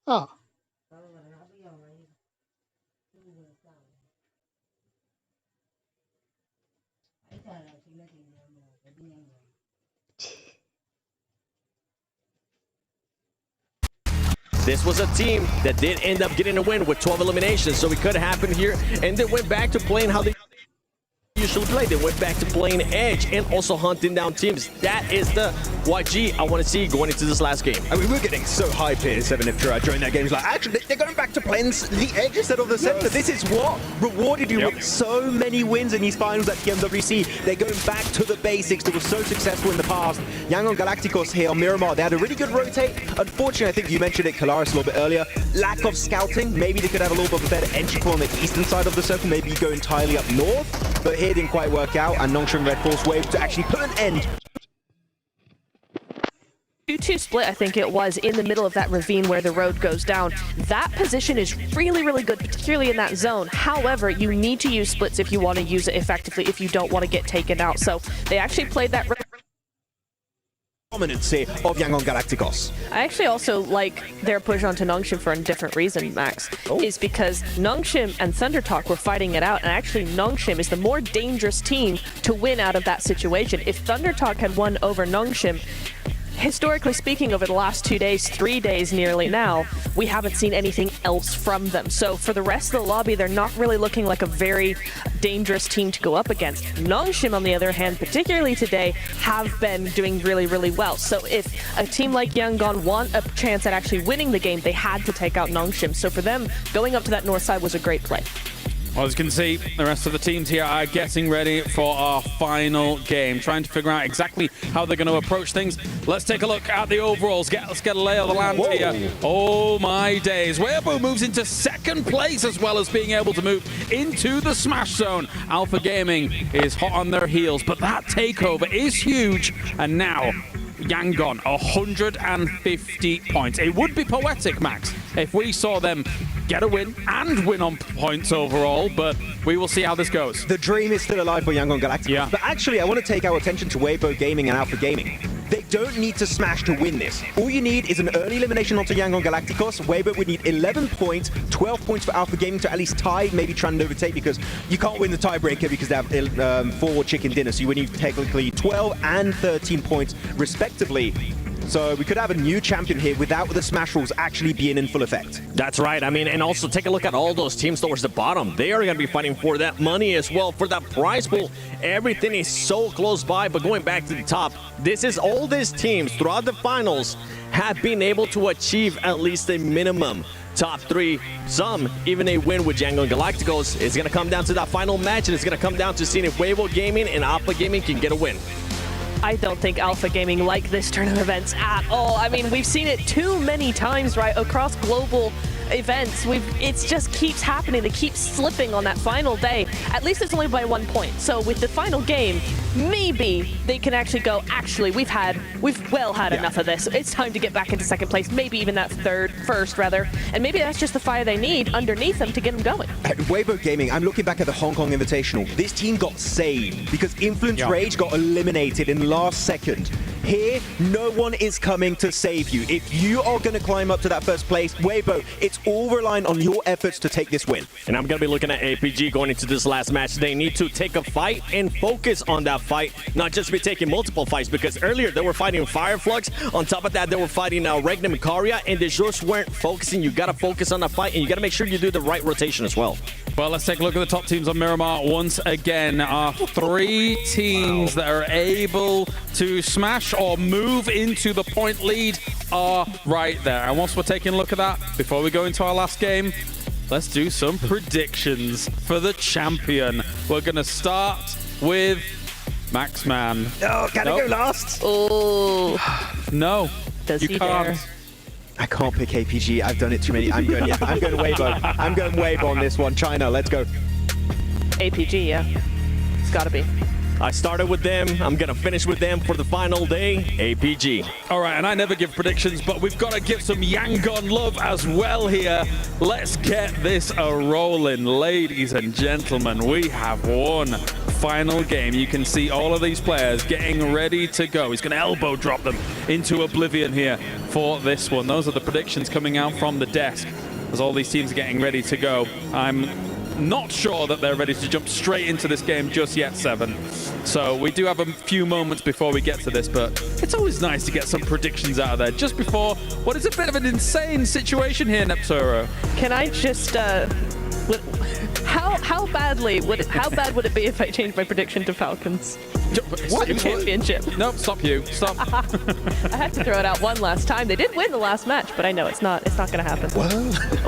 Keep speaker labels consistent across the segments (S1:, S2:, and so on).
S1: Ah,
S2: This was a team that did end up getting a win with 12 eliminations, so it could happen here, and they went back to playing how they usually play. They went back to playing edge and also hunting down teams. That is the YG I want to see going into this last game.
S3: I mean, we're getting so hyped here, 7if during that game. It's like, actually, they're going back to playing the edge instead of the center. This is what rewarded you with so many wins in these finals at TMWC. They're going back to the basics that were so successful in the past. Yangon Galacticos here on Miramar, they had a really good rotate. Unfortunately, I think you mentioned it, Kalaris, a little bit earlier. Lack of scouting. Maybe they could have a little bit of a better entry point on the eastern side of the circle. Maybe you go entirely up north. But here didn't quite work out, and Nongshim Red Force were able to actually put an end.
S4: 2-2 split, I think it was, in the middle of that ravine where the road goes down. That position is really, really good, particularly in that zone. However, you need to use splits if you want to use it effectively, if you don't want to get taken out. So they actually played that
S3: Dominancy of Yangon Galacticos.
S4: I actually also like their push onto Nongshim for a different reason, Max, is because Nongshim and Thundertalk were fighting it out, and actually Nongshim is the more dangerous team to win out of that situation. If Thundertalk had won over Nongshim, historically speaking, over the last 2 days, 3 days nearly now, we haven't seen anything else from them. So for the rest of the lobby, they're not really looking like a very dangerous team to go up against. Nongshim, on the other hand, particularly today, have been doing really, really well. So if a team like Yangon want a chance at actually winning the game, they had to take out Nongshim. So for them, going up to that north side was a great play.
S5: Well, as you can see, the rest of the teams here are getting ready for our final game, trying to figure out exactly how they're going to approach things. Let's take a look at the overalls. Let's get a lay of the land here. Oh my days. Weibo moves into second place as well as being able to move into the smash zone. Alpha Gaming is hot on their heels, but that takeover is huge. And now, Yangon, 150 points. It would be poetic, Max, if we saw them get a win and win on points overall, but we will see how this goes.
S3: The dream is still alive for Yangon Galacticos.
S5: Yeah.
S3: But actually, I want to take our attention to Weibo Gaming and Alpha Gaming. They don't need to smash to win this. All you need is an early elimination onto Yangon Galacticos. Weibo would need 11 points, 12 points for Alpha Gaming to at least tie, maybe try and overtake, because you can't win the tiebreaker because they have 4 chicken dinner. So you would need technically 12 and 13 points respectively. So we could have a new champion here without the smash rules actually being in full effect.
S2: That's right. I mean, and also take a look at all those teams towards the bottom. They are going to be fighting for that money as well, for that prize pool. Everything is so close by, but going back to the top, this is all these teams throughout the finals have been able to achieve at least a minimum top 3, some even a win with Yangon Galacticos. It's going to come down to that final match, and it's going to come down to seeing if Weibo Gaming and Alpha Gaming can get a win.
S4: I don't think Alpha Gaming like this turn of events at all. I mean, we've seen it too many times, right, across global events. It just keeps happening. They keep slipping on that final day. At least it's only by 1 point. So with the final game, maybe they can actually go, actually, we've well had enough of this. It's time to get back into second place, maybe even that first rather. And maybe that's just the fire they need underneath them to get them going.
S3: At Weibo Gaming, I'm looking back at the Hong Kong Invitational. This team got saved because Influence Rage got eliminated in the last second. Here, no one is coming to save you. If you are going to climb up to that first place, Weibo, it's all relying on your efforts to take this win.
S2: And I'm going to be looking at APG going into this last match. They need to take a fight and focus on that fight, not just be taking multiple fights, because earlier they were fighting Fireflux. On top of that, they were fighting Regnum and Karia, and they just weren't focusing. You got to focus on the fight, and you got to make sure you do the right rotation as well.
S5: Well, let's take a look at the top teams on Miramar once again. Our 3 teams that are able to smash or move into the point lead are right there. And once we're taking a look at that, before we go into our last game, let's do some predictions for the champion. We're going to start with Maxman.
S3: Oh, can I go last?
S4: Oh.
S5: No,
S4: Does
S5: you
S4: he
S5: can't.
S4: dare?
S3: I can't pick APG. I've done it too many. I'm going Weibo. I'm going Weibo on this one. China, let's go.
S4: APG, yeah. It's gotta be.
S2: I started with them. I'm going to finish with them for the final day. APG.
S5: All right, and I never give predictions, but we've got to give some Yangon love as well here. Let's get this a rolling, ladies and gentlemen. We have one final game. You can see all of these players getting ready to go. He's going to elbow drop them into oblivion here for this one. Those are the predictions coming out from the desk as all these teams are getting ready to go. I'm not sure that they're ready to jump straight into this game just yet, Seven. So we do have a few moments before we get to this, but it's always nice to get some predictions out of there just before what is a bit of an insane situation here, Nepturo.
S4: Can I just how bad would it be if I changed my prediction to Falcons?
S5: What?
S4: Championship.
S5: Nope, stop you. Stop.
S4: I had to throw it out one last time. They did win the last match, but I know it's not going to happen.
S3: What?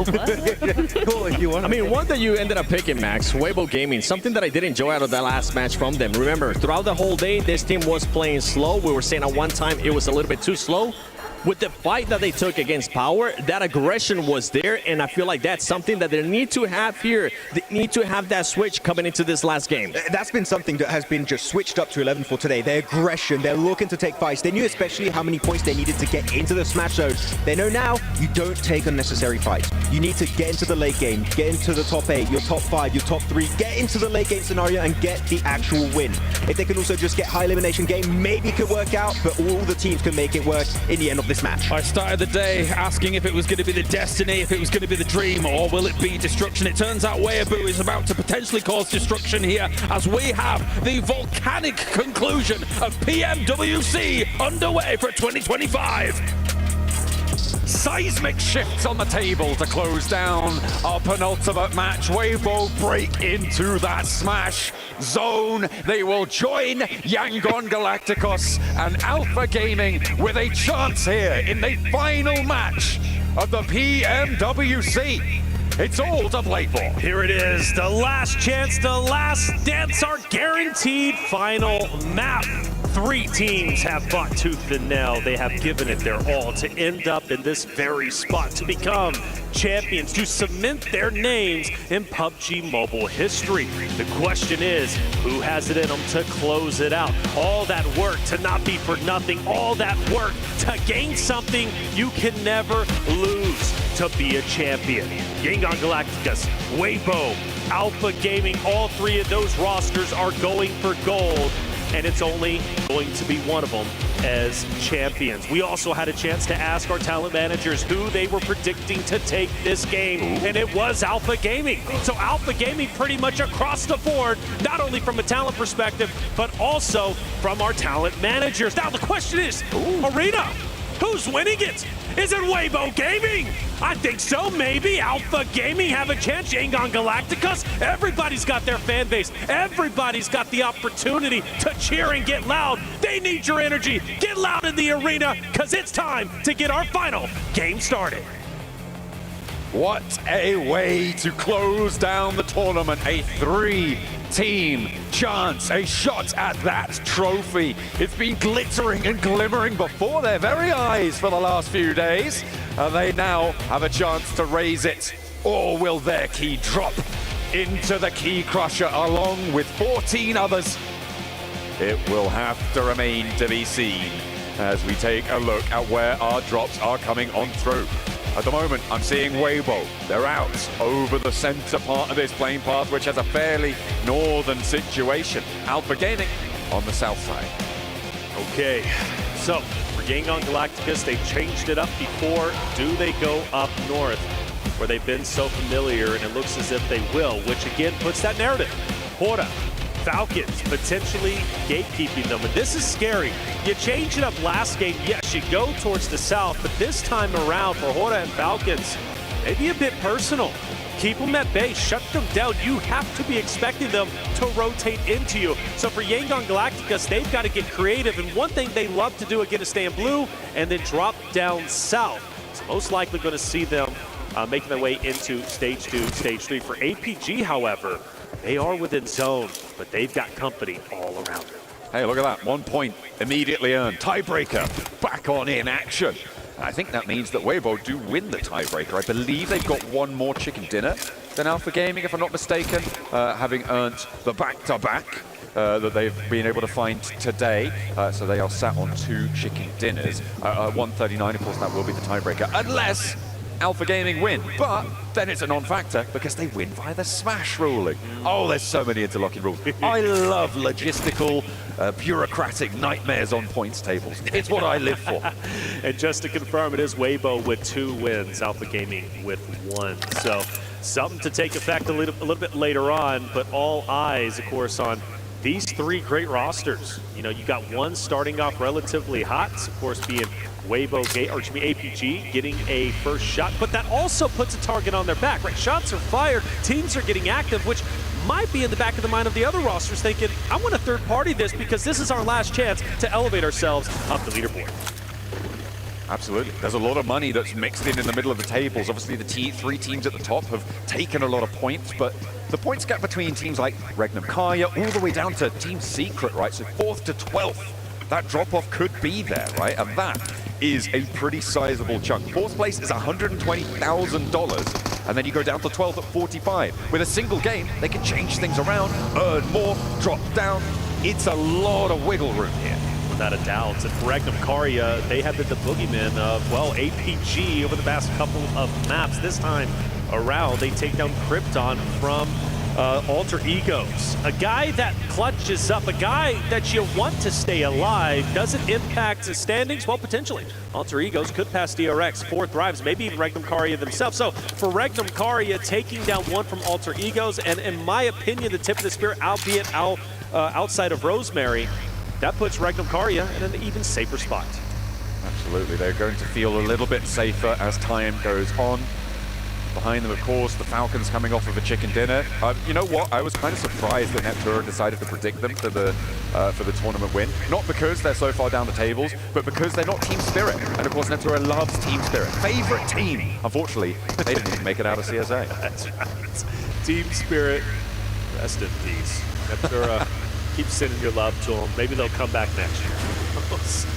S4: What?
S2: I mean, one that you ended up picking, Max, Weibo Gaming, something that I did enjoy out of that last match from them. Remember, throughout the whole day, this team was playing slow. We were saying at one time it was a little bit too slow. With the fight that they took against Power, that aggression was there, and I feel like that's something that they need to have here. They need to have that switch coming into this last game.
S3: That's been something that has been just switched up to 11 for today. Their aggression, they're looking to take fights. They knew especially how many points they needed to get into the smash zone. They know now you don't take unnecessary fights. You need to get into the late game, get into the top 8, your top 5, your top 3, get into the late game scenario and get the actual win. If they can also just get high elimination game, maybe it could work out, but all the teams can make it work in the end of this match.
S5: I started the day asking if it was going to be the destiny, if it was going to be the dream, or will it be destruction? It turns out Weeaboo is about to potentially cause destruction here as we have the volcanic conclusion of PMWC underway for 2025.
S1: Seismic shifts on the table to close down our penultimate match. Weibo break into that smash zone. They will join Yangon Galacticos and Alpha Gaming with a chance here in the final match of the PMWC. It's all to play for.
S6: Here it is, the last chance, the last dance, our guaranteed final map. 3 teams have fought tooth and nail. They have given it their all to end up in this very spot, to become champions, to cement their names in PUBG Mobile history. The question is, who has it in them to close it out? All that work to not be for nothing, all that work to gain something you can never lose, to be a champion. Yangon Galacticos, Weibo, Alpha Gaming, all 3 of those rosters are going for gold, and it's only going to be one of them as champions. We also had a chance to ask our talent managers who they were predicting to take this game, and it was Alpha Gaming. So Alpha Gaming pretty much across the board, not only from a talent perspective, but also from our talent managers. Now the question is, Arena, who's winning it? Is it Weibo Gaming? I think so, maybe. Alpha Gaming have a chance. Yangon Galacticos, everybody's got their fan base. Everybody's got the opportunity to cheer and get loud. They need your energy. Get loud in the arena, because it's time to get our final game started.
S1: What a way to close down the tournament. A 3-team chance, a shot at that trophy. It's been glittering and glimmering before their very eyes for the last few days. They now have a chance to raise it. Or will their key drop into the key crusher along with 14 others? It will have to remain to be seen as we take a look at where our drops are coming on through. At the moment, I'm seeing Weibo. They're out over the center part of this playing path, which has a fairly northern situation. Alpha Gaming on the south side.
S6: Okay, so for Yangon Galacticos, they changed it up before. Do they go up north, where they've been so familiar, and it looks as if they will, which again puts that narrative. Hora, Falcons potentially gatekeeping them, and this is scary. You changed it up last game, yes, you go towards the south, but this time around for Hora and Falcons, maybe a bit personal. Keep them at bay, shut them down. You have to be expecting them to rotate into you. So for Yangon Galacticos, they've got to get creative, and one thing they love to do again is stay in blue and then drop down south. So most likely going to see them making their way into stage 2, stage 3. For APG, however, they are within zone, but they've got company all around them.
S1: Hey, look at that. 1 point immediately earned. Tiebreaker back on in action. I think that means that Weibo do win the tiebreaker. I believe they've got 1 more chicken dinner than Alpha Gaming, if I'm not mistaken, having earned the back-to-back that they've been able to find today. So they are sat on 2 chicken dinners. 139, of course, that will be the tiebreaker. Unless Alpha Gaming win, but then it's a non-factor because they win via the smash ruling. Oh, there's so many interlocking rules. I love logistical, bureaucratic nightmares on points tables. It's what I live for.
S6: And just to confirm, it is Weibo with 2 wins, Alpha Gaming with 1. So something to take effect a little bit later on, but all eyes, of course, on these 3 great rosters. You know, you got one starting off relatively hot, of course, being Weibo, APG getting a first shot, but that also puts a target on their back, right? Shots are fired, teams are getting active, which might be in the back of the mind of the other rosters thinking, I want to third party this because this is our last chance to elevate ourselves up the leaderboard.
S1: Absolutely. There's a lot of money that's mixed in the middle of the tables. Obviously, the 3 teams at the top have taken a lot of points, but the points gap between teams like Regnum Karya all the way down to Team Secret, right? So 4th to 12th, that drop-off could be there, right? And that is a pretty sizable chunk. 4th place is $120,000, and then you go down to 12th at 45. With a single game, they can change things around, earn more, drop down. It's a lot of wiggle room here.
S6: Without a doubt. And for Regnum Karya, they have been the boogeyman of, well, APG over the past couple of maps. This time around, they take down Krypton from Alter Egos. A guy that clutches up, a guy that you want to stay alive. Does it impact the standings? Well, potentially. Alter Egos could pass DRX, 4th Thrives, maybe even Regnum Karya themselves. So for Regnum Karya, taking down one from Alter Egos, and in my opinion, the tip of the spear, albeit outside of Rosemary, that puts Regnum Karya in an even safer spot.
S1: Absolutely, they're going to feel a little bit safer as time goes on. Behind them, of course, the Falcons coming off of a chicken dinner. You know what? I was kind of surprised that Neptura decided to predict them for the tournament win. Not because they're so far down the tables, but because they're not Team Spirit. And of course, Neptura loves Team Spirit. Favorite team. Unfortunately, they didn't even make it out of CSA.
S6: That's right. Team Spirit, rest in peace. Neptura, keep sending your love to them. Maybe they'll come back next year.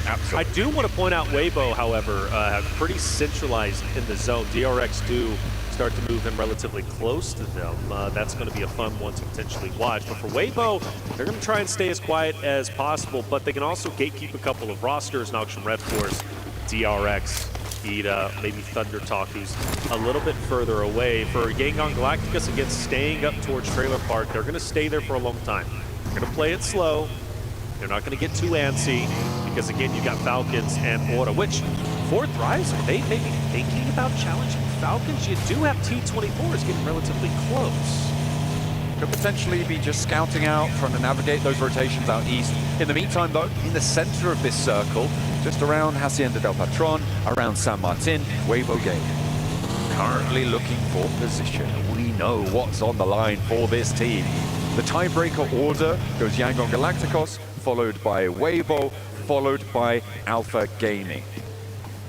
S1: Absolutely.
S6: I do want to point out Weibo, however, pretty centralized in the zone. DRX do start to move in relatively close to them. That's going to be a fun one to potentially watch. But for Weibo, they're going to try and stay as quiet as possible, but they can also gatekeep a couple of rosters. Noxian Red Force, DRX, Ida, maybe Thunder Talk, who's a little bit further away. For Gangon Galacticus, again, staying up towards Trailer Park, they're going to stay there for a long time. They're going to play it slow. They're not going to get too antsy because, again, you got Falcons and Aura, which 4th Thrives, are they maybe thinking about challenging Falcons? You do have T24s getting relatively close.
S1: Could potentially be just scouting out, trying to navigate those rotations out east. In the meantime, though, in the center of this circle, just around Hacienda del Patron, around San Martin, Weibo Gaming. Currently looking for position. We know what's on the line for this team. The tiebreaker order goes Yangon Galacticos, followed by Weibo, followed by Alpha Gaming.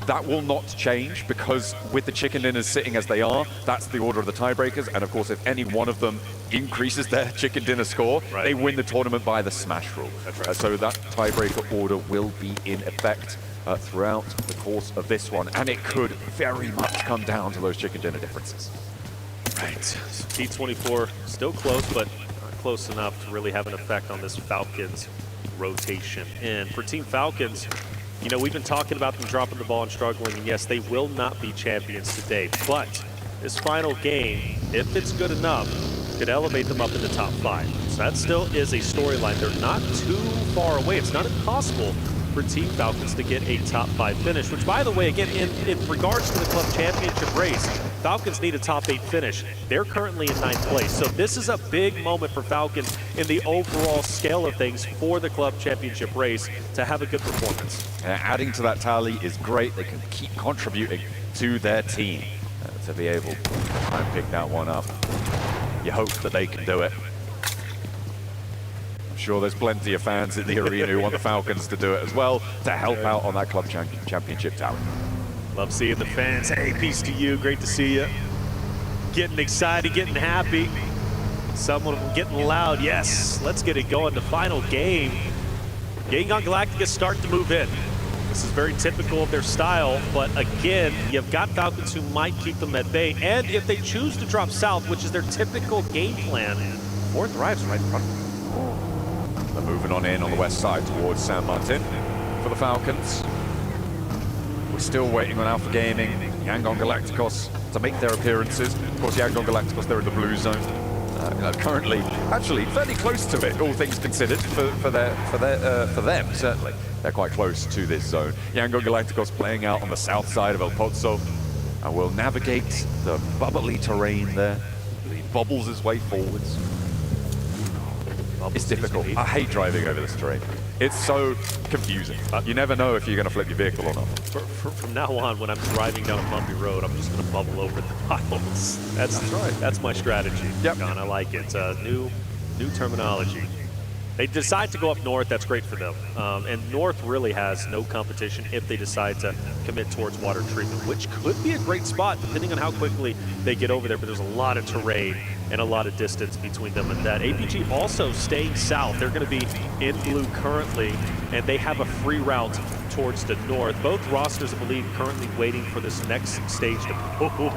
S1: That will not change because with the chicken dinners sitting as they are, that's the order of the tiebreakers. And of course, if any one of them increases their chicken dinner score,
S6: right,
S1: they win the tournament by the smash rule.
S6: That's right.
S1: So that tiebreaker order will be in effect throughout the course of this one. And it could very much come down to those chicken dinner differences.
S6: Right. So T24 still close, but not close enough to really have an effect on this Falcons rotation. And for Team Falcons, you know, we've been talking about them dropping the ball and struggling, and yes, they will not be champions today, but this final game, if it's good enough, could elevate them up in the top 5. So that still is a storyline. They're not too far away. It's not impossible for Team Falcons to get a top 5 finish, which, by the way, again, in regards to the club championship race, Falcons need a top 8 finish. They're currently in 9th place. So this is a big moment for Falcons in the overall scale of things for the club championship race to have a good performance.
S1: Adding to that tally is great. They can keep contributing to their team to be able to try and pick that one up. You hope that they can do it. I'm sure there's plenty of fans in the arena who want the Falcons to do it as well to help out on that club championship tally.
S6: Love seeing the fans. Hey, peace to you. Great to see you. Getting excited, getting happy. Some of them getting loud. Yes, let's get it going. The final game. Gangon Galacticus starting to move in. This is very typical of their style, but again, you've got Falcons who might keep them at bay, and if they choose to drop south, which is their typical game plan, 4th Thrives right in front of them.
S1: They're moving on in on the west side towards San Martin for the Falcons. We're still waiting on Alpha Gaming. Yangon Galacticos to make their appearances. Of course, Yangon Galacticos, they're in the blue zone. Currently, actually, fairly close to it, all things considered, for them, certainly. They're quite close to this zone. Yangon Galacticos playing out on the south side of El Pozo, and will navigate the bubbly terrain there. He bobbles his way forwards. It's difficult. I hate driving over this terrain. It's so confusing. You never know if you're going to flip your vehicle or not.
S6: From now on, when I'm driving down a bumpy road, I'm just going to bubble over the piles. That's right. That's my strategy. Yep. John, I like it. New terminology. They decide to go up north, that's great for them. And north really has no competition if they decide to commit towards water treatment, which could be a great spot depending on how quickly they get over there. But there's a lot of terrain and a lot of distance between them and that. APG also staying south. They're going to be in blue currently, and they have a free route towards the north. Both rosters, I believe, currently waiting for this next stage to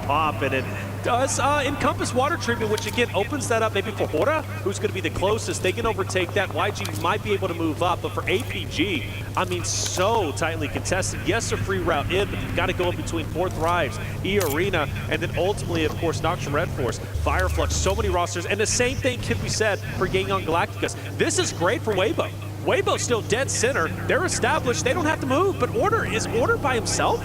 S6: pop, and it does encompass water treatment, which again opens that up maybe for Hora, who's going to be the closest. They can overtake that. YG might be able to move up, but for APG, I mean, so tightly contested. Yes, a free route in, but you've got to go in between 4 Thrives, E Arena, and then ultimately, of course, Noxian Red Force, Fireflux, so many rosters, and the same thing can be said for Yangon Galacticos. This is great for Weibo. Weibo's still dead center. They're established. They don't have to move. But is Order by himself?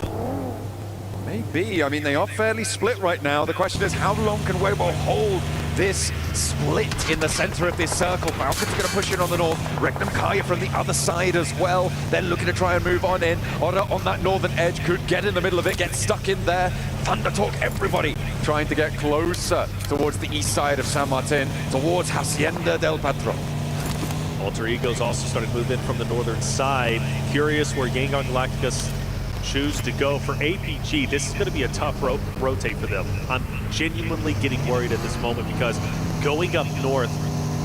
S1: Maybe. I mean, they are fairly split right now. The question is, how long can Weibo hold this split in the center of this circle? Falcons are going to push in on the north. Regnum Kaya from the other side as well. They're looking to try and move on in. Order on that northern edge could get in the middle of it, get stuck in there. Thunder Talk, everybody trying to get closer towards the east side of San Martin, towards Hacienda del Patron.
S6: Alter Egos also started to move in from the northern side. Curious where Yangon Galacticos choose to go. For APG, this is going to be a tough rotate for them. I'm genuinely getting worried at this moment because going up north,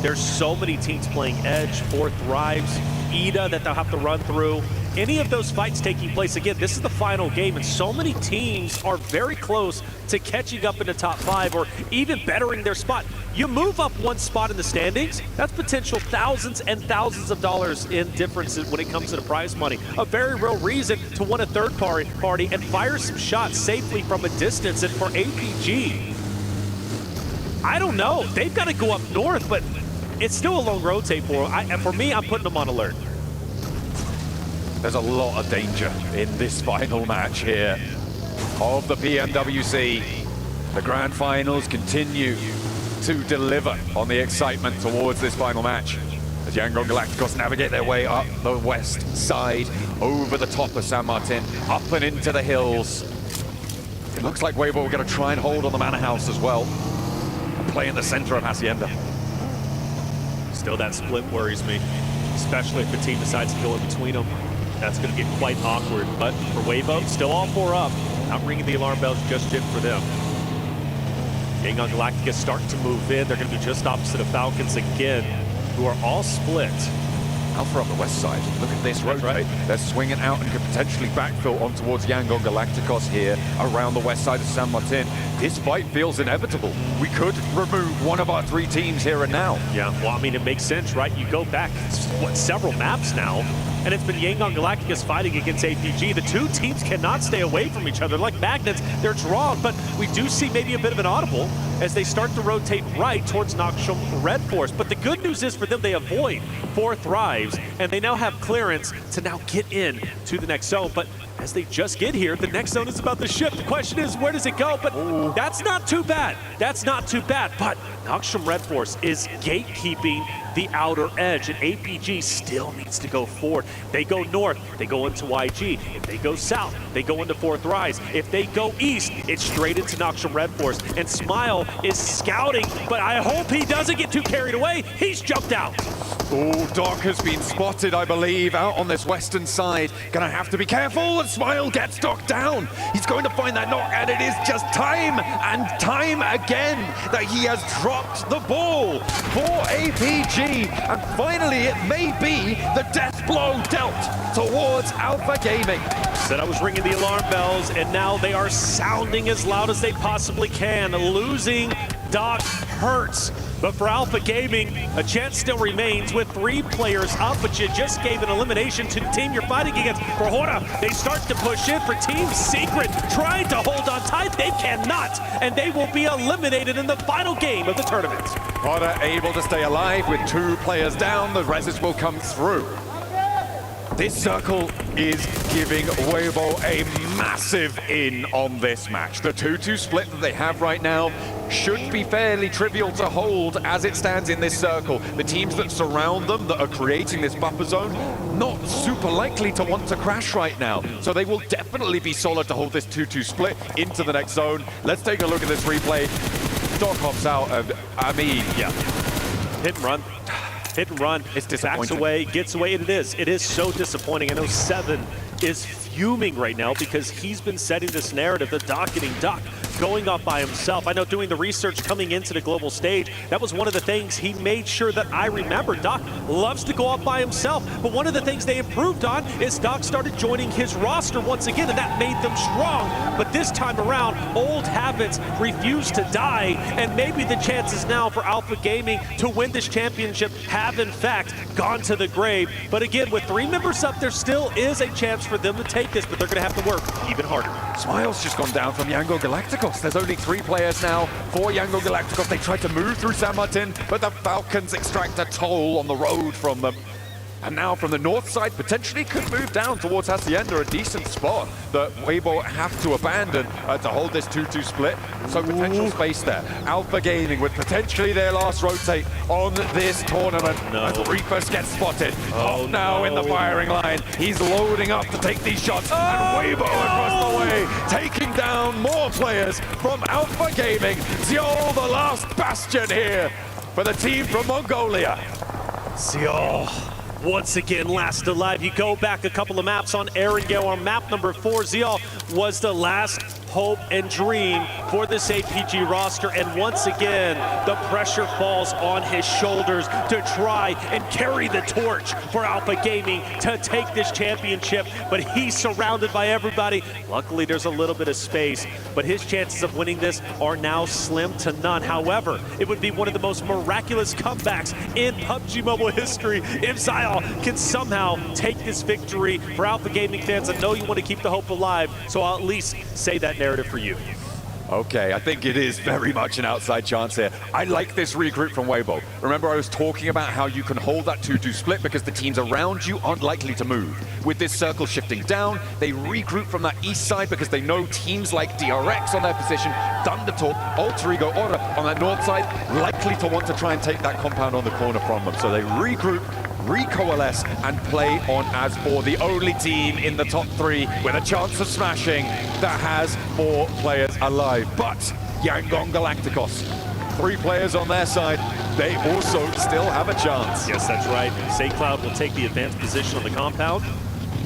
S6: there's so many teams playing Edge, 4 Thrives, Ida that they'll have to run through. Any of those fights taking place, again, this is the final game, and so many teams are very close to catching up in the top 5 or even bettering their spot. You move up 1 spot in the standings, that's potential thousands and thousands of dollars in differences when it comes to the prize money. A very real reason to win a third party and fire some shots safely from a distance. And for APG, I don't know. They've got to go up north, but it's still a long rotate for them. For me, I'm putting them on alert.
S1: There's a lot of danger in this final match here of the PMWC. The grand finals continue to deliver on the excitement towards this final match as Yangon Galacticos navigate their way up the west side, over the top of San Martin, up and into the hills. It looks like Weibo are going to try and hold on the Manor House as well and play in the center of Hacienda.
S6: Still, that split worries me, especially if the team decides to go in between them. That's going to get quite awkward, but for Weibo, still all 4 up. Not ringing the alarm bells just yet for them. Yangon Galacticos starting to move in. They're going to be just opposite of Falcons again, who are all split.
S1: Alpha on the west side. Look at this rotate. Right. They're swinging out and could potentially backfill on towards Yangon Galacticos here around the west side of San Martin. This fight feels inevitable. We could remove one of our 3 teams here and now.
S6: Yeah, well, I mean, it makes sense, right? You go back, several maps now, and it's been Yangon Galacticos fighting against APG. The 2 teams cannot stay away from each other. Like magnets, they're drawn, but we do see maybe a bit of an audible as they start to rotate right towards Noxian Red Force. But the good news is for them, they avoid 4 Thrives, and they now have clearance to now get in to the next zone. But as they just get here, the next zone is about to shift. The question is, where does it go? But that's not too bad. That's not too bad. But Noxian Red Force is gatekeeping the outer edge, and APG still needs to go forward. They go north, they go into YG. If they go south, they go into 4 Thrives. If they go east, it's straight into Noxian Red Force. And Smile is scouting, but I hope he doesn't get too carried away. He's jumped out.
S1: Oh, Doc has been spotted, I believe, out on this western side. Gonna have to be careful, and Smile gets Doc down. He's going to find that knock, and it is just time and time again that he has dropped the ball for APG. And finally, it may be the death blow dealt towards Alpha Gaming.
S6: Said I was ringing the alarm bells, and now they are sounding as loud as they possibly can, losing Doc hurts. But for Alpha Gaming, a chance still remains with 3 players up, but you just gave an elimination to the team you're fighting against. For Hora, they start to push in for Team Secret, trying to hold on tight. They cannot, and they will be eliminated in the final game of the tournament.
S1: Hora able to stay alive with 2 players down. The reses will come through. This circle is giving Weibo a massive in on this match. The 2-2 split that they have right now should be fairly trivial to hold as it stands in this circle. The teams that surround them, that are creating this buffer zone, not super likely to want to crash right now. So they will definitely be solid to hold this 2-2 split into the next zone. Let's take a look at this replay. Doc hops out, and I mean,
S6: yeah, hit and run. Hit and run.
S1: It's disappointing.
S6: Backs away, gets away, and it is. It is so disappointing. I know Seven is fuming right now because he's been setting this narrative, the docketing Doc going up by himself. I know doing the research coming into the global stage, that was one of the things he made sure that I remembered. Doc loves to go up by himself, but one of the things they improved on is Doc started joining his roster once again, and that made them strong. But this time around, old habits refuse to die, and maybe the chances now for Alpha Gaming to win this championship have in fact gone to the grave. But again, with 3 members up, there still is a chance for them to take this, but they're going to have to work even harder.
S1: Smile's just gone down from Yango Galacticos. There's only 3 players now for Yango Galacticos. They tried to move through San Martin, but the Falcons extract a toll on the road from them. And now from the north side, potentially could move down towards Hacienda, a decent spot that Weibo have to abandon to hold this 2-2 split. So potential space there. Alpha Gaming with potentially their last rotate on this tournament. As Reefus gets spotted. Oh, now in the firing line. He's loading up to take these shots. And Weibo across the way, taking down more players from Alpha Gaming. Seoul, the last bastion here for the team from Mongolia.
S6: Seoul once again last alive. You go back a couple of maps on Erangel on map number 4. Zeal was the last hope and dream for this APG roster, and once again the pressure falls on his shoulders to try and carry the torch for Alpha Gaming to take this championship, but he's surrounded by everybody. Luckily there's a little bit of space, but his chances of winning this are now slim to none. However, it would be one of the most miraculous comebacks in PUBG Mobile history if S.A.I can somehow take this victory. For Alpha Gaming fans, I know you want to keep the hope alive, so I'll at least say that narrative for you.
S1: Okay, I think it is very much an outside chance here. I like this regroup from Weibo. Remember, I was talking about how you can hold that 2-2 split because the teams around you aren't likely to move. With this circle shifting down, they regroup from that east side because they know teams like DRX on their position, Thundertalk, Alter Ego, Aura on that north side, likely to want to try and take that compound on the corner from them. So they regroup, recoalesce, and play on as 4, the only team in the top 3 with a chance of smashing that has 4 players alive. But Yangon Galacticos, 3 players on their side, they also still have a chance.
S6: Yes, that's right. S.A.I will take the advanced position on the compound.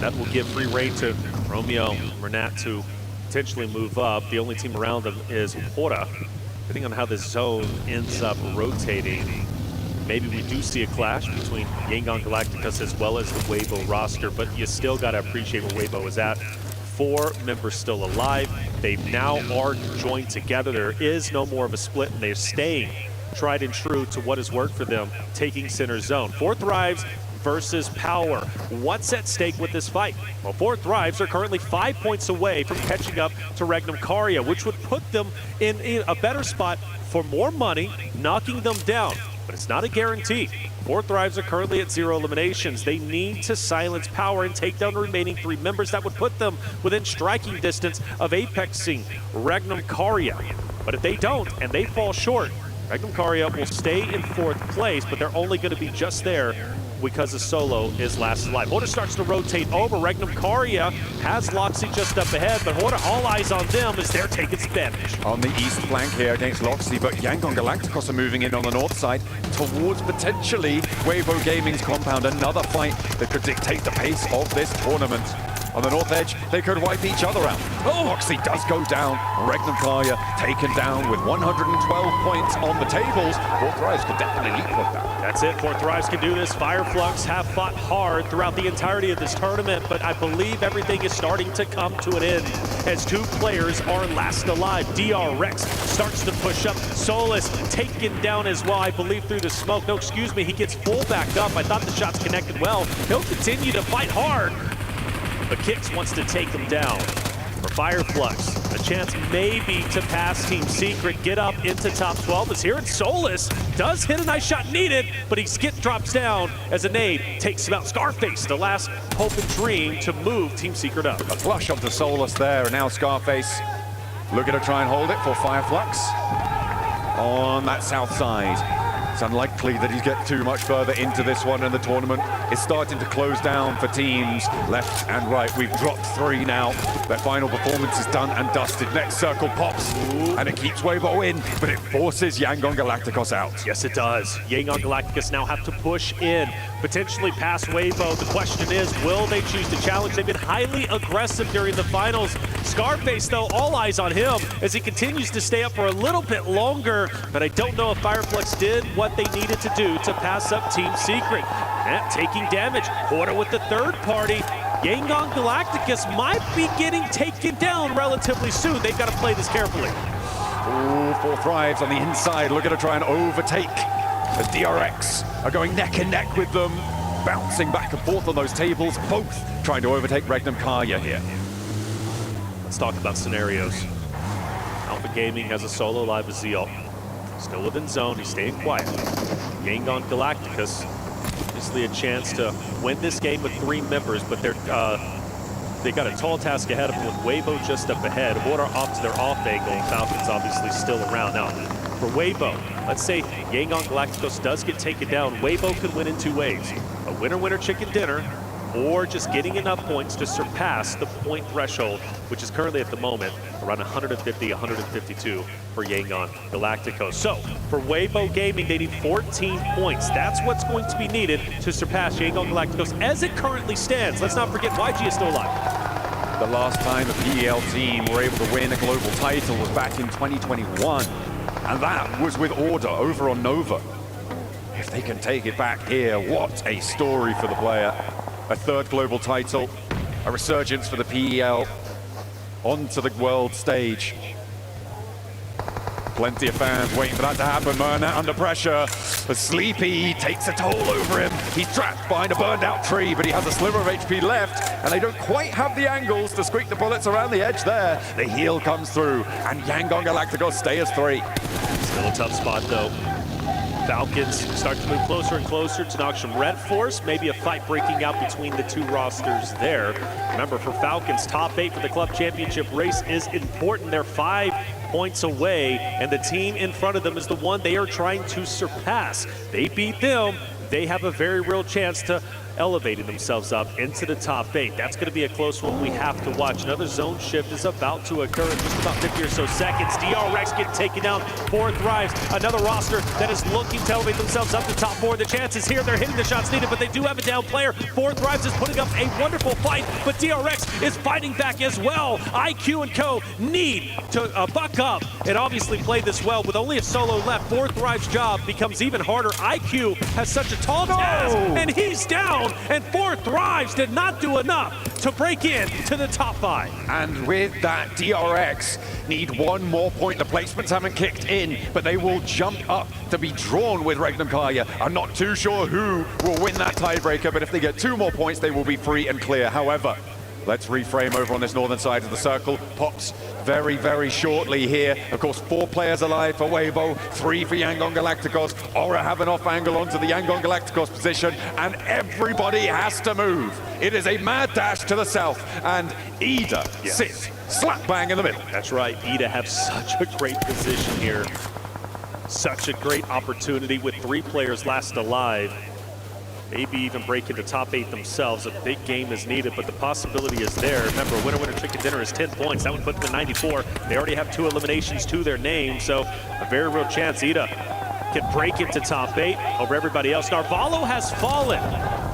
S6: That will give free reign to Romeo and Renat to potentially move up. The only team around them is Hora. Depending on how this zone ends up rotating, maybe we do see a clash between Yangon Galacticos as well as the Weibo roster, but you still got to appreciate where Weibo is at. 4 members still alive. They now are joined together. There is no more of a split, and they're staying tried and true to what has worked for them, taking center zone. 4 Thrives versus Power. What's at stake with this fight? Well, 4 Thrives are currently 5 points away from catching up to Regnum Karya, which would put them in a better spot for more money, knocking them down. But it's not a guarantee. 4 Thrives are currently at 0 eliminations. They need to silence Power and take down the remaining 3 members. That would put them within striking distance of apexing Regnum Karya. But if they don't, and they fall short, Regnum Karya will stay in 4th place, but they're only going to be just there because the solo is last alive. Hora starts to rotate over. Regnum Karya has Loxy just up ahead, but Hora, all eyes on them as they're taking advantage.
S1: On the east flank here against Loxy, but Yangon Galacticos are moving in on the north side towards potentially Weibo Gaming's compound. Another fight that could dictate the pace of this tournament. On the north edge, they could wipe each other out. Oh, Loxy does go down. Regnum Karya taken down with 112 points on the tables. 4 Thrives could definitely leapfrog that.
S6: That's it. 4 Thrives can do this. Fireflux have fought hard throughout the entirety of this tournament, but I believe everything is starting to come to an end as 2 players are last alive. DRX starts to push push up. Solus taken down as well, I believe, through the smoke. No, excuse me, he gets full back up. I thought the shots connected well. He'll continue to fight hard, but Kix wants to take him down. For Fireflux, a chance maybe to pass Team Secret, get up into top 12 is here, and Solus does hit a nice shot needed, but he drops down as a nade takes him out. Scarface, the last hope and dream to move Team Secret up.
S1: A flush onto Solus there, and now Scarface looking to try and hold it for Fireflux on that south side. It's unlikely that he gets too much further into this one, and the tournament is starting to close down for teams left and right. We've dropped 3 now. Their final performance is done and dusted. Next circle pops, and it keeps Weibo in, but it forces Yangon Galacticos out.
S6: Yes, it does. Yangon Galacticos now have to push in, potentially pass Weibo. The question is, will they choose to challenge? They've been highly aggressive during the finals. Scarface, though, all eyes on him as he continues to stay up for a little bit longer, but I don't know if Fireflux did what they needed to do to pass up Team Secret. And taking damage. Porter with the third party. Yangon Galacticos might be getting taken down relatively soon. They've got to play this carefully.
S1: Ooh, 4 Thrives on the inside, looking to try and overtake as DRX are going neck and neck with them, bouncing back and forth on those tables, both trying to overtake Regnum Karya here.
S6: Let's talk about scenarios. Alpha Gaming has a solo live with Zeal. Still within zone, he's staying quiet. Yangon Galacticos, obviously a chance to win this game with 3 members, but they got a tall task ahead of them with Weibo just up ahead. Water off to their off angle, and Falcons obviously still around. Now, for Weibo, let's say Yangon Galacticos does get taken down, Weibo could win in 2 ways. A winner-winner chicken dinner, or just getting enough points to surpass the point threshold, which is currently at the moment around 150, 152 for Yangon Galacticos. So for Weibo Gaming, they need 14 points. That's what's going to be needed to surpass Yangon Galacticos as it currently stands. Let's not forget YG is still alive.
S1: The last time a PEL team were able to win a global title was back in 2021, and that was with Order over on Nova. If they can take it back here, what a story for the player. A 3rd global title, a resurgence for the PEL onto the world stage. Plenty of fans waiting for that to happen. Myrna under pressure. The Sleepy takes a toll over him. He's trapped behind a burned out tree, but he has a sliver of HP left, and they don't quite have the angles to squeak the bullets around the edge there. The heal comes through, and Yangon Galacticos stay as 3.
S6: Still a tough spot, though. Falcons start to move closer and closer to Noxium Red Force. Maybe a fight breaking out between the 2 rosters there. Remember, for Falcons, top 8 for the club championship race is important. They're 5 points away, and the team in front of them is the one they are trying to surpass. They beat them, they have a very real chance to elevating themselves up into the top 8. That's going to be a close one we have to watch. Another zone shift is about to occur in just about 50 or so seconds. DRX getting taken down. 4 Thrives, another roster that is looking to elevate themselves up to top 4. The chance is here. They're hitting the shots needed, but they do have a down player. 4 Thrives is putting up a wonderful fight, but DRX is fighting back as well. IQ and Co need to buck up and obviously play this well. With only a solo left, 4 Thrives' job becomes even harder. IQ has such a tall task, and he's down. And 4 Thrives did not do enough to break in to the top 5.
S1: And with that, DRX need 1 more point. The placements haven't kicked in, but they will jump up to be drawn with Regnum Karya. I'm not too sure who will win that tiebreaker, but if they get 2 more points, they will be free and clear. However, let's reframe over on this northern side of the circle. Pops very, very shortly here. Of course, 4 players alive for Weibo, 3 for Yangon Galacticos. Aura have an off angle onto the Yangon Galacticos position, and everybody has to move. It is a mad dash to the south, and Ida sits slap bang in the middle.
S6: That's right, Ida have such a great position here. Such a great opportunity with 3 players last alive. Maybe even break into top 8 themselves. A big game is needed, but the possibility is there. Remember, winner chicken dinner is 10 points. That would put them at 94. They already have 2 eliminations to their name, so a very real chance Ida can break into top 8 over everybody else. Narvalo has fallen.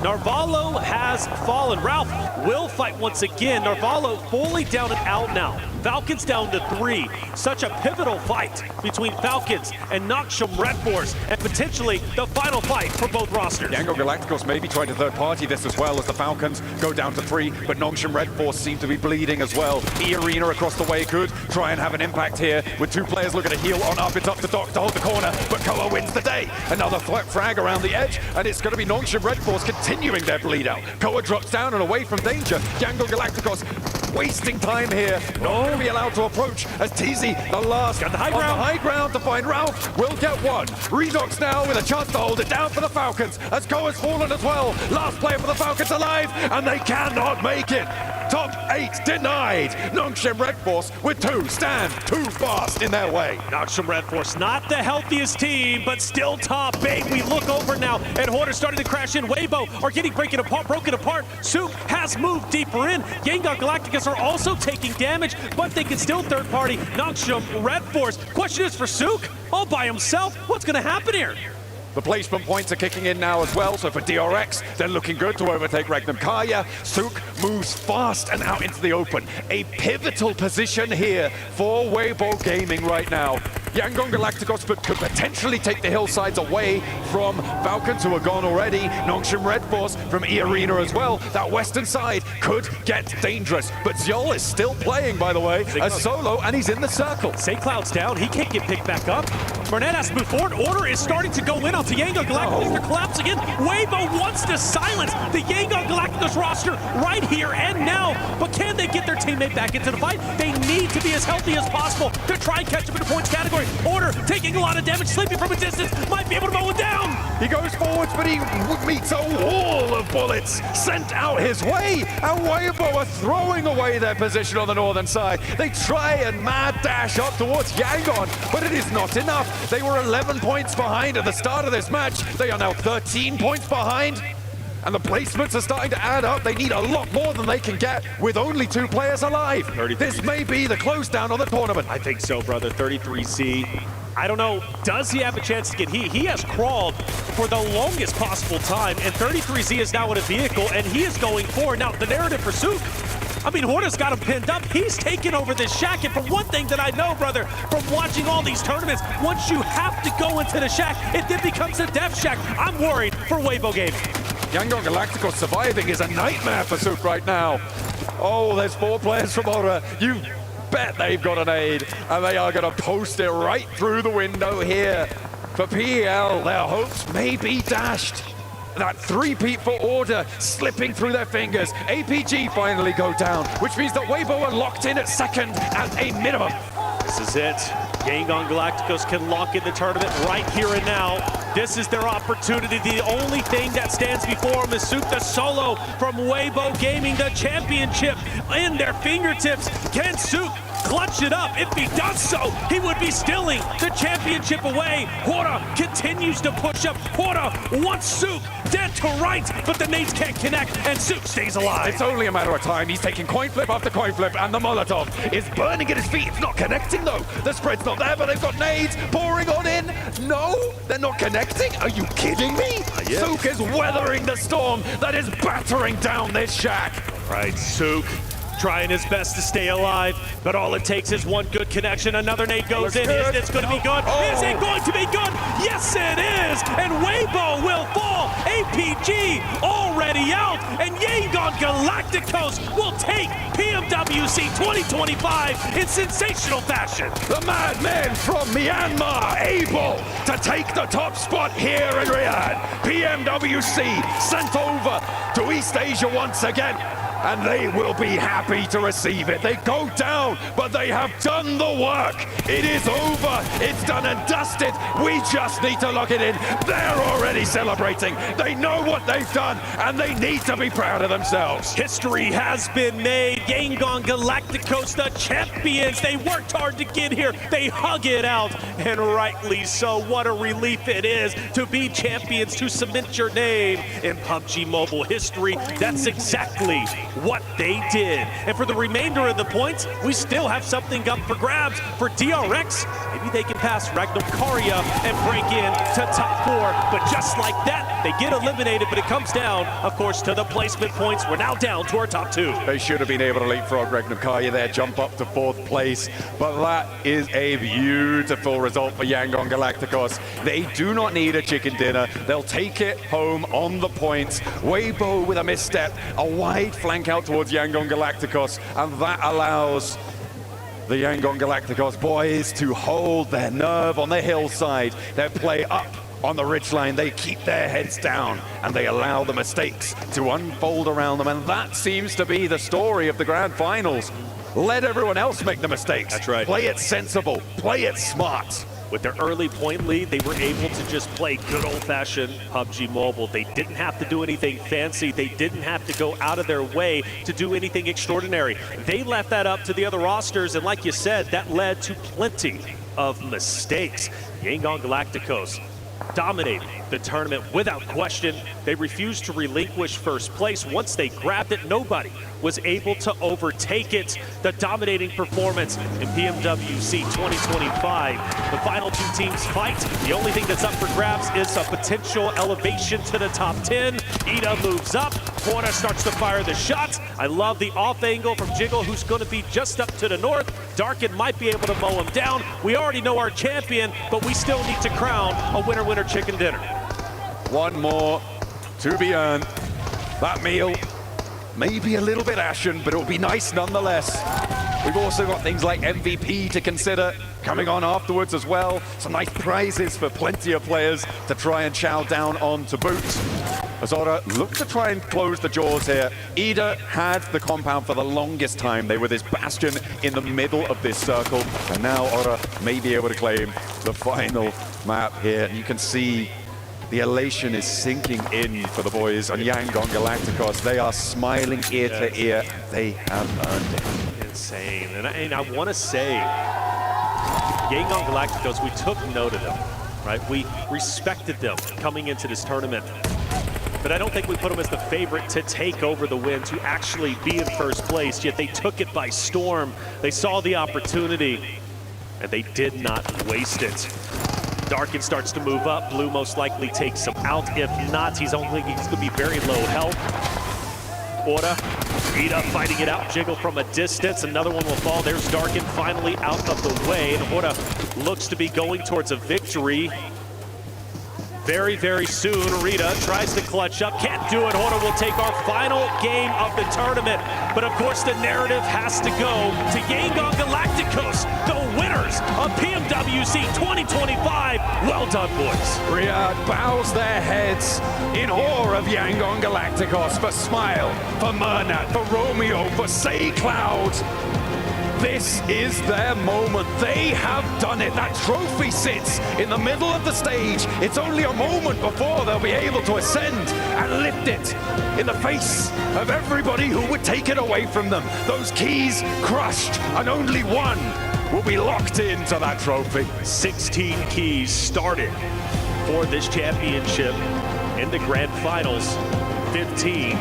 S6: Narvalo has fallen. Ralph will fight once again. Narvalo fully down and out now. Falcons down to 3. Such a pivotal fight between Falcons and Noxium Red Force, and potentially the final fight for both rosters.
S1: Yango Galacticos maybe trying to third party this as well as the Falcons go down to 3, but Noxium Red Force seem to be bleeding as well. E-Arena across the way could try and have an impact here with 2 players looking to heal on up. It's up to Doc to hold the corner, but Koa wins the day. Another frag around the edge, and it's going to be Noxium Red Force continuing their bleed out. Koa drops down and away from danger. Yango Galacticos wasting time here. Not going to be allowed to approach as TZ, the last
S6: got the high
S1: on
S6: ground.
S1: the high ground to find Ralph, will get one. Redox now with a chance to hold it down for the Falcons as Koa's fallen as well. Last player for the Falcons alive, and they cannot make it. Top 8 denied. Noxium Red Force with 2 stand too fast in their way.
S6: Noxium Red Force, not the healthiest team, but still top 8. We look over now, and Hoarder starting to crash in. Weibo are getting broken apart. Souk has moved deeper in. Yangon Galacticos are also taking damage, but they can still third party Noxium Red Force. Question is for Souk, all by himself. What's going to happen here?
S1: The placement points are kicking in now as well, so for DRX, they're looking good to overtake Regnum Kaya. Souk moves fast and out into the open. A pivotal position here for Weibo Gaming right now. Yangon Galacticos could potentially take the hillsides away from Falcons, who are gone already. Noxium Red Force from E-Arena as well. That western side could get dangerous, but Zjol is still playing, by the way, as solo, and he's in the circle.
S6: St. Cloud's down, he can't get picked back up. Burnett has to move forward. Order is starting to go in onto Yangon Galacticos. They're collapsing in. Weibo wants to silence the Yangon Galacticos roster right here and now, but can they get their teammate back into the fight? They need to be as healthy as possible to try and catch up in the points category. Order taking a lot of damage, sleeping from a distance, might be able to mow it down.
S1: He goes forwards, but he meets a wall of bullets sent out his way. And Weibo are throwing away their position on the northern side. They try and mad dash up towards Yangon, but it is not enough. They were 11 points behind at the start of this match. They are now 13 points behind. And the placements are starting to add up. They need a lot more than they can get with only 2 players alive. This may be the close down on the tournament.
S6: I think so, brother. 33Z. I don't know, does he have a chance to get heat? He has crawled for the longest possible time, and 33Z is now in a vehicle, and he is going forward. Now, the narrative for Souk, I mean, Horda's got him pinned up. He's taken over this shack, and from one thing that I know, brother, from watching all these tournaments, once you have to go into the shack, it then becomes a death shack. I'm worried for Weibo Gaming.
S1: Yangon Galacticos surviving is a nightmare for Souk right now. Oh, there's 4 players from Aura. You bet they've got an aid, and they are going to post it right through the window here. For PL, their hopes may be dashed. That 3-peat for Order slipping through their fingers. APG finally go down, which means that Weibo are locked in at second at a minimum.
S6: This is it. Yangon Galacticos can lock in the tournament right here and now. This is their opportunity. The only thing that stands before them is Souk the solo from Weibo Gaming, the championship in their fingertips. Can Souk clutch it up? If he does so, he would be stealing the championship away. Hora continues to push up. Hora wants Souk dead to rights, but the nades can't connect, and Souk stays alive.
S1: It's only a matter of time. He's taking coin flip after coin flip, and the Molotov is burning at his feet. It's not connecting, though. The spread's not there, but they've got nades pouring on in. No, they're not connecting. Are you kidding me? Souk is weathering the storm that is battering down this shack.
S6: Right, Souk trying his best to stay alive, but all it takes is one good connection. Another nade goes in. Is this going to be good? Is it going to be good? Yes, it is. And Weibo will fall. APG already out, and Yangon Galacticos will take PMWC 2025 in sensational fashion.
S1: The madman from Myanmar able to take the top spot here in Riyadh. PMWC sent over to East Asia once again, and they will be happy to receive it. They go down, but they have done the work. It is over. It's done and dusted. We just need to lock it in. They're already celebrating. They know what they've done, and they need to be proud of themselves.
S6: History has been made. Yangon Galacticos, the champions. They worked hard to get here. They hug it out, and rightly so. What a relief it is to be champions, to cement your name in PUBG Mobile history. That's exactly what they did. And for the remainder of the points, we still have something up for grabs for DRX. Maybe they can pass Regnum Kaya and break in to top 4. But just like that, They get eliminated, but it comes down, of course, to the placement points. We're now down to our top 2.
S1: They should have been able to leapfrog Regnum there, jump up to 4th place. But that is a beautiful result for Yangon Galacticos. They do not need a chicken dinner. They'll take it home on the points. Weibo with a misstep, a wide flank out towards Yangon Galacticos, and that allows the Yangon Galacticos boys to hold their nerve on the hillside. They play up on the ridgeline. They keep their heads down and they allow the mistakes to unfold around them. And that seems to be the story of the grand finals. Let everyone else make the mistakes.
S6: That's right.
S1: Play it sensible. Play it smart.
S6: With their early point lead, they were able to just play good old-fashioned PUBG Mobile. They didn't have to do anything fancy. They didn't have to go out of their way to do anything extraordinary. They left that up to the other rosters, and like you said, that led to plenty of mistakes. Yangon Galacticos dominated the tournament without question. They refused to relinquish first place. Once they grabbed it, nobody was able to overtake it. The dominating performance in PMWC 2025. The final 2 teams fight. The only thing that's up for grabs is a potential elevation to the top 10. Ida moves up. Porta starts to fire the shots. I love the off angle from Jiggle, who's going to be just up to the north. Darkin might be able to mow him down. We already know our champion, but we still need to crown a winner-winner chicken dinner.
S1: One more to be earned. That meal may be a little bit ashen, but it'll be nice nonetheless. We've also got things like MVP to consider coming on afterwards as well. Some nice prizes for plenty of players to try and chow down on to boot. Azora looked to try and close the jaws here. Ida had the compound for the longest time. They were this bastion in the middle of this circle. And now Ora may be able to claim the final map here. And you can see the elation is sinking in for the boys on Yangon Galacticos. They are smiling ear to ear. They have earned it.
S6: Insane. And I want to say, Yangon Galacticos, we took note of them, right? We respected them coming into this tournament. But I don't think we put them as the favorite to take over the win, to actually be in first place, yet they took it by storm. They saw the opportunity, and they did not waste it. Darkin starts to move up. Blue most likely takes him out. If not, he's going to be very low health. Orta, Ida fighting it out. Jiggle from a distance. Another one will fall. There's Darkin finally out of the way. And Orta looks to be going towards a victory very, very soon. Rita tries to clutch up. Can't do it. Orta will take our final game of the tournament. But of course, the narrative has to go to Yangon Galacticos, the winners of PMWC 2025. Well done, boys.
S1: Riyadh bows their heads in awe of Yangon Galacticos, for Smile, for Murnat, for Romeo, for S.A.I Cloud. This is their moment. They have done it. That trophy sits in the middle of the stage. It's only a moment before they'll be able to ascend and lift it in the face of everybody who would take it away from them. Those keys crushed, and only one will be locked into that trophy.
S6: 16 keys started for this championship in the grand finals. 15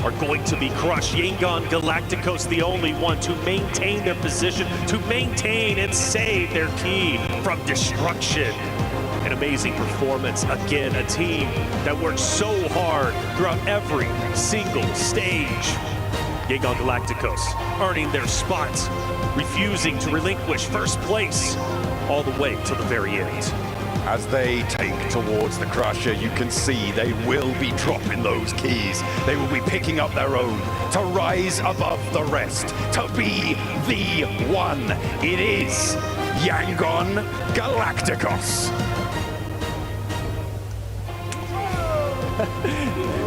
S6: are going to be crushed. Yangon Galacticos, the only one to maintain their position, to maintain and save their key from destruction. An amazing performance. Again, a team that worked so hard throughout every single stage. Yangon Galacticos earning their spot, refusing to relinquish first place all the way to the very end.
S1: As they take towards the Crusher, you can see they will be dropping those keys. They will be picking up their own to rise above the rest, to be the one. It is Yangon Galacticos.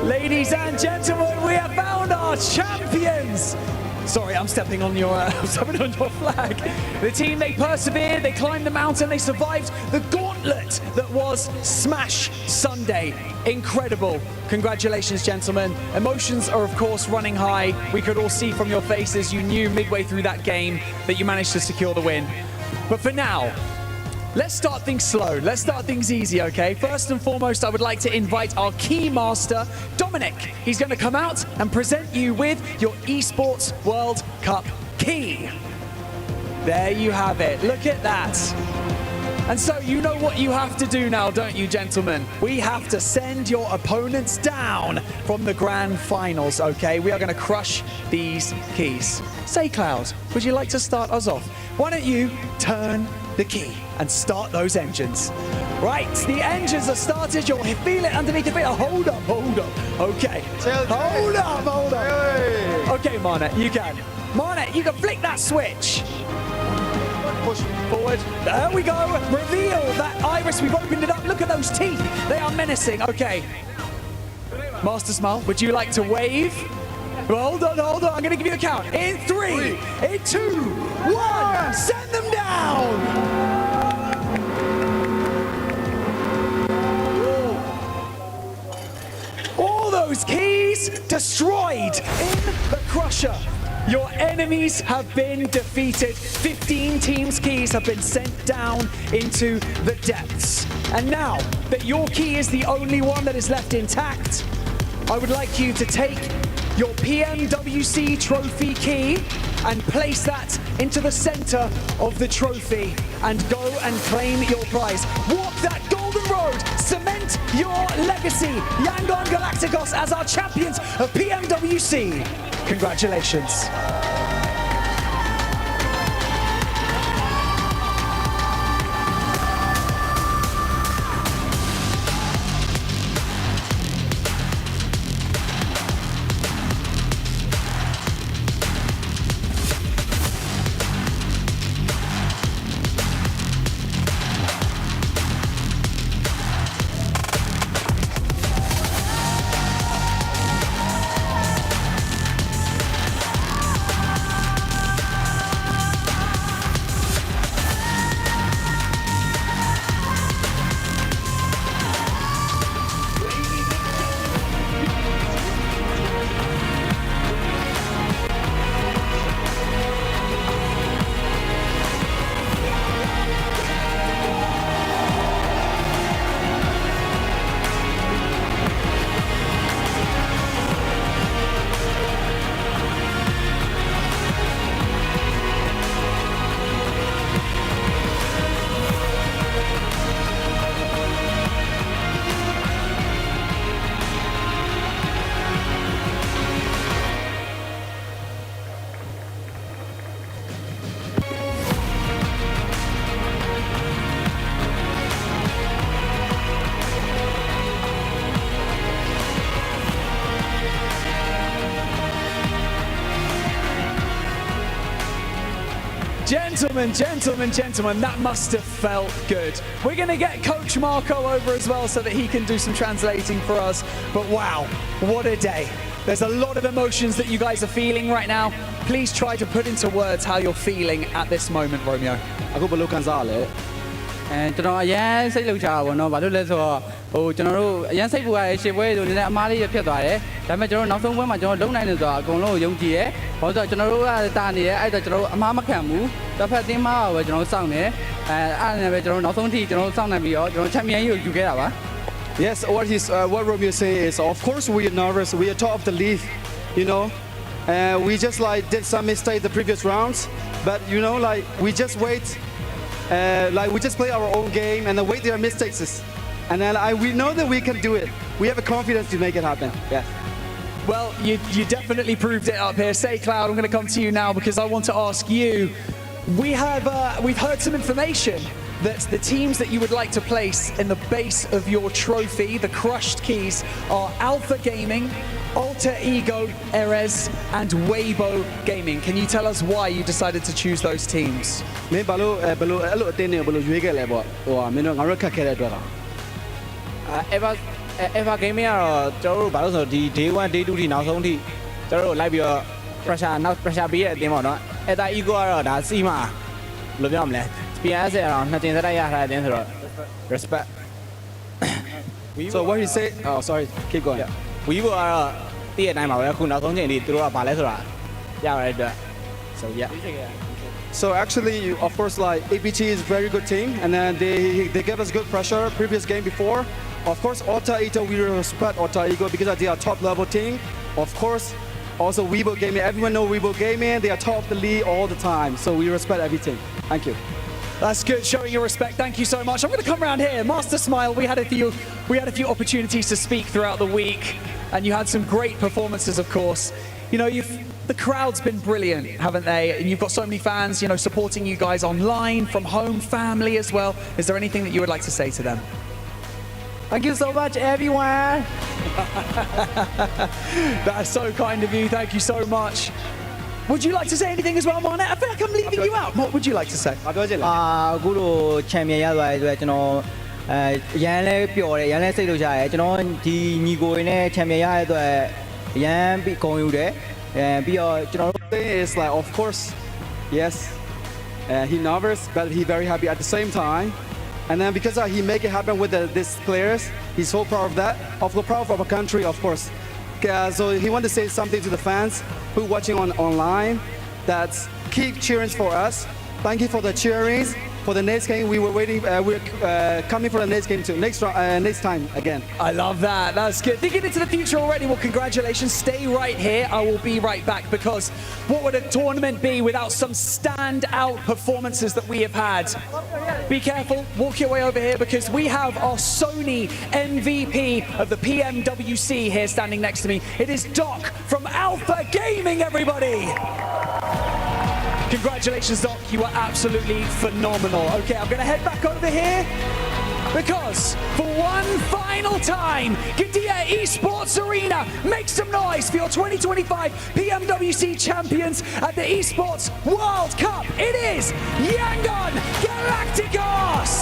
S7: Ladies and gentlemen, we have found our champions. Sorry, I'm stepping on your flag. The team, they persevered, they climbed the mountain, they survived the gauntlet that was Smash Sunday. Incredible. Congratulations, gentlemen. Emotions are, of course, running high. We could all see from your faces, you knew midway through that game that you managed to secure the win. But for now, let's start things slow. Let's start things easy, okay? First and foremost, I would like to invite our key master, Dominic. He's going to come out and present you with your Esports World Cup key. There you have it. Look at that. And so you know what you have to do now, don't you, gentlemen? We have to send your opponents down from the grand finals, okay? We are going to crush these keys. Say, Cloud, would you like to start us off? Why don't you turn the key and start those engines? Right, the engines are started. You'll feel it underneath your feet. Oh, hold up. Okay. Hold up. Okay, Marnet, you can. Marnet, you can flick that switch. Push forward. There we go. Reveal that iris. We've opened it up. Look at those teeth. They are menacing. Okay. Master Smile, would you like to wave? Well, hold on. I'm going to give you a count. In 3, in 2, 1. Send them down. All those keys destroyed in the Crusher. Your enemies have been defeated. 15 teams' keys have been sent down into the depths. And now that your key is the only one that is left intact, I would like you to take your PMWC trophy key and place that into the center of the trophy and go and claim your prize. Walk that golden road, cement your legacy. Yangon Galacticos as our champions of PMWC. Congratulations. Gentlemen, that must have felt good. We're going to get Coach Marco over as well so that he can do some translating for us. But wow, what a day. There's a lot of emotions that you guys are feeling right now. Please try to put into words how you're feeling at this moment, Romeo.
S8: ကျွန်တော်အရန်စိတ်လှုပ်ရှားတာပေါ့နော်ဘာလို့လဲဆိုတော့ကျွန်တော်တို့အရန်စိတ်ပူရတယ်ရှေ့ပွဲဆိုနေတဲ့အမားလေးဖြစ်သွားတယ်ဒါပေမဲ့ကျွန်တော်နောက်ဆုံးပွဲမှာကျွန်တော်လုံနိုင်တယ်ဆိုတာအကုန်လုံးကိုယုံကြည်ရဲဘာလို့ဆိုတော့ကျွန်တော်တို့ကတာနေရဲအဲ့တော့ကျွန်တော်တို့အမားမခံဘူးတစ်ဖက်တင်းမာပဲကျွန်တော်တို့စောင့်နေအဲ့ဒါနဲ့ပဲကျွန်တော်တို့နောက်ဆုံးထိကျွန်တော်တို့စောင့်နိုင်ပြီးတော့ကျွန်တော်ချန်ပီယံကြီးကိုယူခဲ့တာပါ
S9: Yes, what Romeo say is, of course we are nervous. We are top of the league, you know. We just like did some mistakes the previous rounds, but you know, like we just wait. Like we just play our own game and then wait their mistakes, and then we know that we can do it. We have a confidence to make it happen. Yeah.
S7: Well, you definitely proved it up here. Say, Cloud, I'm going to come to you now because I want to ask you. We've heard some information that the teams that you would like to place in the base of your trophy, the crushed keys, are Alpha Gaming, Alter Ego, Erez, and Weibo Gaming. Can you tell us why you decided to choose those teams?
S9: မင်းဘာလို့အဲ့လိုအတင်းနဲ့ဘယ်လိုရွေးခဲ့လဲပေါ့ဟိုမင်းတို့ငါတို့ခက်ခဲတဲ့အတွက်လား
S8: Eva Gaming ကတော့ကျွန်တော်တို့ဘာလို့ဆိုတော့ဒီ day 1 day 2ထိနောက်ဆုံးထိကျွန်တော်တို့လိုက်ပြီးတော့ pressure ပေးတဲ့အတင်းပေါ့နော် Alter Ego ကတော့ဒါစီမှာဘယ်လိုပြောမလဲ PS ကတော့နှစ်တင်စတိုက်ရထားတဲ့အတင်းဆိုတော့ respect
S9: So what he say oh sorry keep going
S8: Weibo ကတော့တည့်ရတိုင်းပါပဲအခုနောက်ဆုံးချိန်လေးသူတို့ကဘာလဲဆိုတာရပါတယ်အတွက် so yeah
S9: So actually, of course, like APT is a very good team, and then they gave us good pressure previous game before. Of course, Alter Ego, we respect Alter Ego because they are top level team. Of course, also Weibo Gaming. Everyone know Weibo Gaming. They are top of the league all the time, so we respect every team. Thank you.
S7: That's good, showing your respect. Thank you so much. I'm going to come around here. Master Smile, we had a few opportunities to speak throughout the week, and you had some great performances, of course. You know, the crowd's been brilliant, haven't they? And you've got so many fans, you know, supporting you guys online, from home, family as well. Is there anything that you would like to say to them?
S8: Thank you so much, everyone.
S7: That's so kind of you. Thank you so much. Would you like to say anything as well, Monet? I feel like I'm leaving you out. What would you like to say?
S8: အခုလို champion ရသွားတဲ့အတွက်ကျွန်တော်ရန်လဲပျော်တယ်ရန်လဲစိတ်လို့ရတယ်ကျွန်တော်ဒီညီကိုရင်းနဲ့ champion ရတဲ့အတွက်ရန်ပြီးဂုဏ်ယူတယ်ပြီးတော့ကျွန်တော်တို့
S9: Thing is like, of course, yes, he nervous, but he very happy at the same time. And then because he make it happen with these players, he's so proud of that. Of the proud of our country, of course. So he want to say something to the fans who watching online. That keep cheering for us. Thank you for the cheerings. For the next game, we were waiting. We're coming for the next game too. Next time again.
S7: I love that. That's good. Thinking into the future already. Well, congratulations. Stay right here. I will be right back because what would a tournament be without some standout performances that we have had? Be careful. Walk your way over here because we have our Sony MVP of the PMWC here standing next to me. It is Doc from Alpha Gaming, everybody. Congratulations, Doc. You are absolutely phenomenal. Okay, I'm going to head back over here because for one final time, Gidea Esports Arena, make some noise for your 2025 PMWC champions at the Esports World Cup. It is Yangon Galacticos!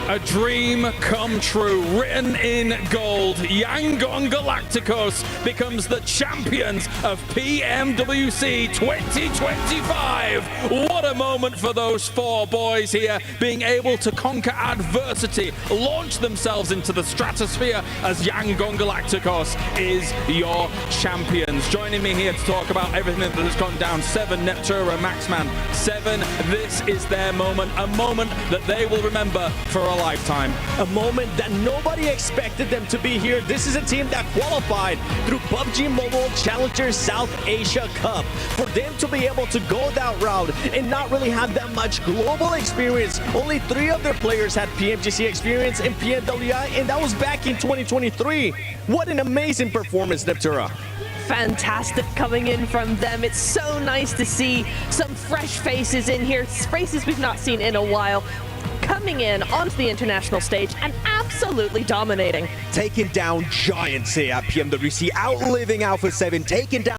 S5: A dream come true, written in gold. Yangon Galacticos becomes the champions of PMWC 2025. What a moment for those four boys here, being able to conquer adversity, launch themselves into the stratosphere as Yangon Galacticos is your champions. Joining me here to talk about everything that has gone down, 7 Neptura Maxman. 7, this is their moment, a moment that they will remember for a lifetime.
S2: A moment that nobody expected them to be here. This is a team that qualified through PUBG Mobile Challenger South Asia Cup. For them to be able to go that route and not really have that much global experience. Only 3 of their players had PMGC experience in PMWI, and that was back in 2023. What an amazing performance, Neptura.
S4: Fantastic coming in from them. It's so nice to see some fresh faces in here, faces we've not seen in a while, coming in onto the international stage and absolutely dominating.
S3: Taking down giants here at PMWC, outliving Alpha 7, taking down